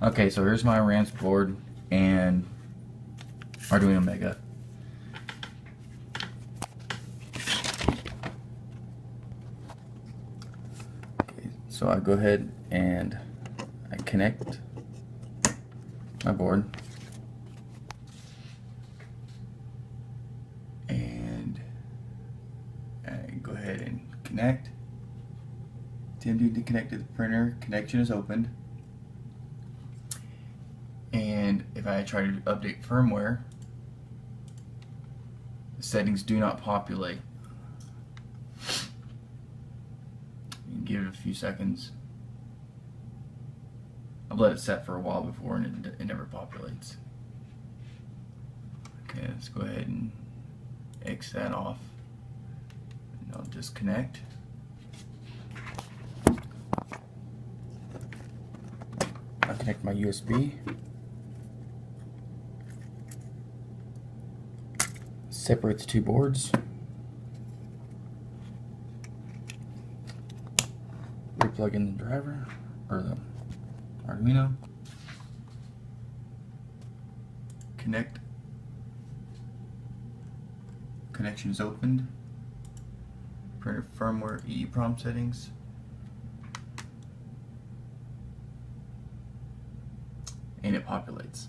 Okay, so here's my RAMPS board and Arduino Mega. Okay, so I go ahead and I connect my board. And I go ahead and connect. Attempting to connect to the printer. Connection is opened. And if I try to update firmware, the settings do not populate. You can give it a few seconds. I've let it set for a while before and it never populates. Okay, let's go ahead and X that off. And I'll disconnect. I'll connect my USB. Separate the two boards. Replug in the driver or the Arduino. Connect. Connection is opened. Printer firmware EEPROM settings. And it populates.